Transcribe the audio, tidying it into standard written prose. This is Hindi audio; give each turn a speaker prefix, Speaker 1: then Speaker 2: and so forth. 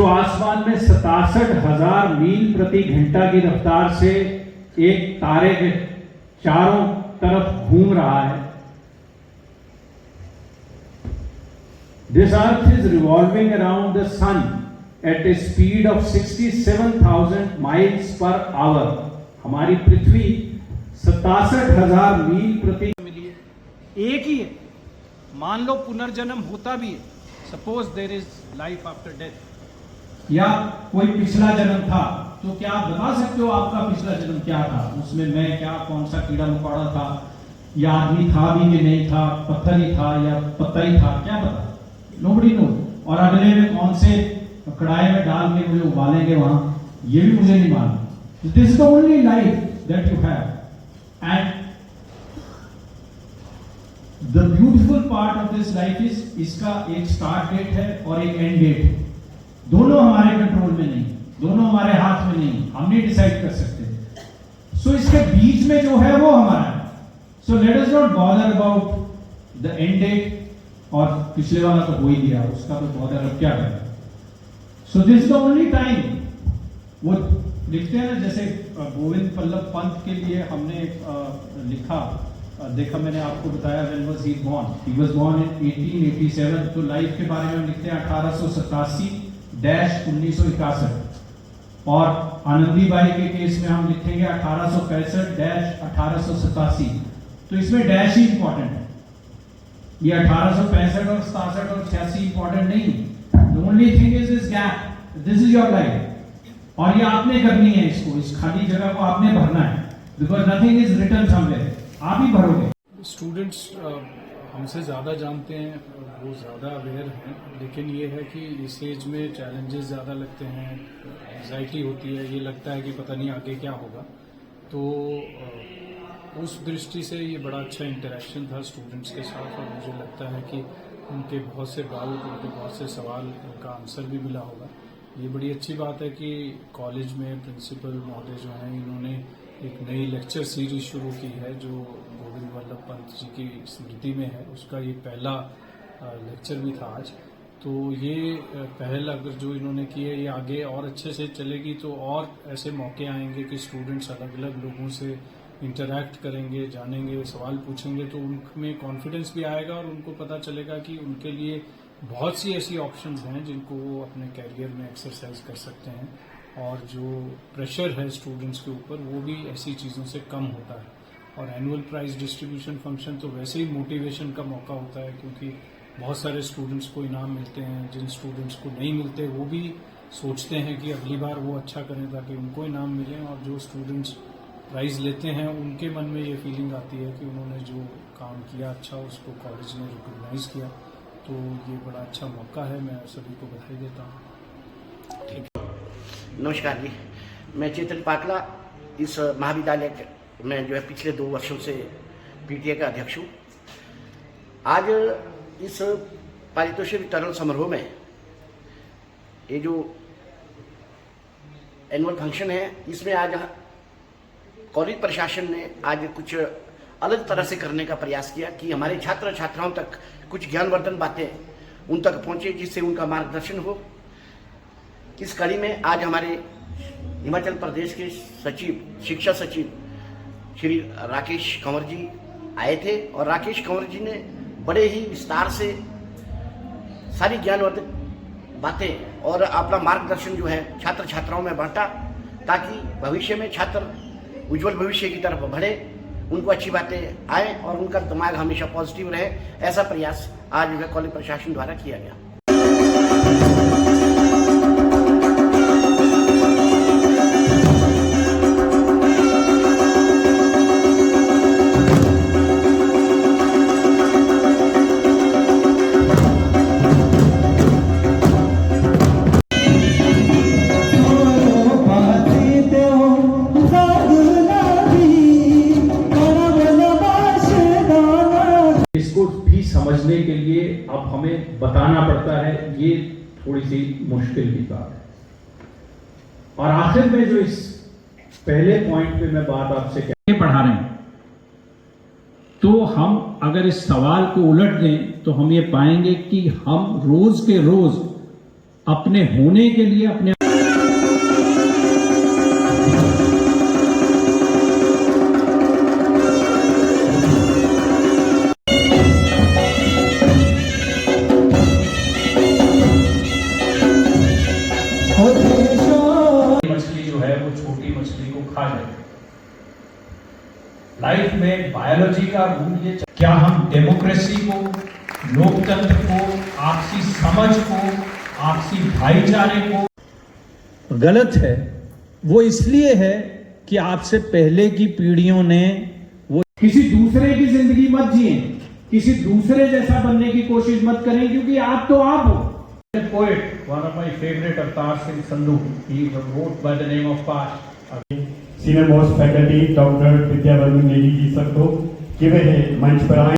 Speaker 1: आसमान में 67,000 मील प्रति घंटा की रफ्तार से एक तारे के चारों तरफ घूम रहा है। This earth is revolving around the sun at a speed of 67,000 miles per hour. हमारी पृथ्वी 67,000 मील प्रति
Speaker 2: मिली है, एक ही है। मान लो पुनर्जन्म होता भी है, suppose there is life after death,
Speaker 1: या कोई पिछला जन्म था, तो क्या आप बता सकते हो आपका पिछला जन्म क्या था? उसमें मैं क्या, कौन सा कीड़ा मकोड़ा था, या आदमी था भी कि नहीं था, पत्थर ही था या पत्ता ही था, क्या पता? Nobody know. और अगले में कौन से कढ़ाई में डाल के मुझे उबालेंगे वहां, ये भी मुझे नहीं मालूम। This is the only life that you have, and the beautiful part of this life is, इसका एक स्टार्ट डेट है और एक एंड डेट है। दोनों हमारे कंट्रोल में नहीं, दोनों हमारे हाथ में नहीं, हम नहीं डिसाइड कर सकते। सो इसके बीच में जो है वो हमारा है। So let us not bother about the end date, और पिछले वाला तो हो ही गया, उसका तो बॉदर अब क्या करें। So this is the only time. वो लिखते हैं ना, जैसे गोविंद बल्लभ पंत के लिए हमने लिखा, देखा मैंने आपको बताया, when was he born, he was born in 1887। तो लाइफ के बारे में हम लिखते हैं 1887-1961, और आनंदीबाई के केस में हम लिखेंगे 1865-1887। तो इसमें डैश ही इंपॉर्टेंट है, ये 1865 और 67 और 86 इंपॉर्टेंट नहीं। The only thing is this gap, this is your life, और ये आपने करनी है इसको, इस खाली जगह को आपने भरना है, because nothing is written somewhere, आप ही भरोगे।
Speaker 3: स्टूडेंट्स हमसे ज़्यादा जानते हैं, वो ज़्यादा अवेयर हैं, लेकिन ये है कि इस एज में चैलेंजेस ज़्यादा लगते हैं, एंजाइटी होती है, ये लगता है कि पता नहीं आगे क्या होगा। तो उस दृष्टि से ये बड़ा अच्छा इंटरेक्शन था स्टूडेंट्स के साथ, और मुझे लगता है कि उनके बहुत से डाउट, उनके बहुत से सवाल, उनका आंसर भी मिला होगा। ये बड़ी अच्छी बात है कि कॉलेज में प्रिंसिपल महोदय जो हैं, इन्होंने एक नई लेक्चर सीरीज शुरू की है जो गोविंद बल्लभ पंत जी की स्मृति में है। उसका ये पहला लेक्चर भी था आज। तो ये पहल अगर जो इन्होंने की है, ये आगे और अच्छे से चलेगी, तो और ऐसे मौके आएंगे कि स्टूडेंट्स अलग अलग लोगों से इंटरैक्ट करेंगे, जानेंगे, सवाल पूछेंगे, तो उनमें कॉन्फिडेंस भी आएगा और उनको पता चलेगा कि उनके लिए बहुत सी ऐसी ऑप्शंस हैं जिनको वो अपने कैरियर में एक्सरसाइज कर सकते हैं, और जो प्रेशर है स्टूडेंट्स के ऊपर वो भी ऐसी चीज़ों से कम होता है। और एनुअल प्राइज डिस्ट्रीब्यूशन फंक्शन तो वैसे ही मोटिवेशन का मौका होता है, क्योंकि बहुत सारे स्टूडेंट्स को इनाम मिलते हैं, जिन स्टूडेंट्स को नहीं मिलते वो भी सोचते हैं कि अगली बार वो अच्छा करें ताकि उनको इनाम मिले, और जो स्टूडेंट्स प्राइज़ लेते हैं उनके मन में ये फीलिंग आती है कि उन्होंने जो काम किया अच्छा, उसको कॉलेज ने रिकॉग्नाइज किया। तो ये बड़ा अच्छा मौका है, मैं सभी को बधाई देता हूँ।
Speaker 4: नमस्कार जी, मैं चेतन पाटला, इस महाविद्यालय में जो है पिछले 2 वर्षों से पीटीए का अध्यक्ष हूँ। आज इस पारितोषिक वितरण समारोह में ये जो एनुअल फंक्शन है, इसमें आज कॉलेज प्रशासन ने आज कुछ अलग तरह से करने का प्रयास किया कि हमारे छात्र छात्राओं तक कुछ ज्ञानवर्धन बातें उन तक पहुँचे, जिससे उनका मार्गदर्शन हो। इस कड़ी में आज हमारे हिमाचल प्रदेश के सचिव, शिक्षा सचिव श्री राकेश कंवर जी आए थे, और राकेश कंवर जी ने बड़े ही विस्तार से सारी ज्ञानवर्धक बातें और अपना मार्गदर्शन जो है छात्र छात्राओं में बांटा, ताकि भविष्य में छात्र उज्जवल भविष्य की तरफ बढ़े, उनको अच्छी बातें आए और उनका दिमाग हमेशा पॉजिटिव रहे। ऐसा प्रयास आज जो है कॉलेज प्रशासन द्वारा किया गया।
Speaker 1: समझने के लिए अब हमें बताना पड़ता है, ये थोड़ी सी मुश्किल की बात है। और आखिर में जो इस पहले पॉइंट पे मैं बात आपसे पढ़ा रहे हैं, तो हम अगर इस सवाल को उलट दें तो हम ये पाएंगे कि हम रोज के रोज अपने होने के लिए अपने
Speaker 2: मछली जो है वो छोटी मछली को खा जाए। लाइफ में बायोलॉजी का रूल ये क्या हम डेमोक्रेसी को, लोकतंत्र को, आपसी समझ को, आपसी भाईचारे को
Speaker 1: गलत है, वो इसलिए है कि आपसे पहले की पीढ़ियों ने वो किसी दूसरे की जिंदगी मत जिए, किसी दूसरे जैसा बनने की कोशिश मत करें, क्योंकि आप तो आप हो।
Speaker 2: poet, one of my favorite, Avtar Singh Sandhu, he wrote by the name of Pash.
Speaker 5: Senior most faculty doctor Vidya Varman Negi ji सबको कि वे मंच पर आए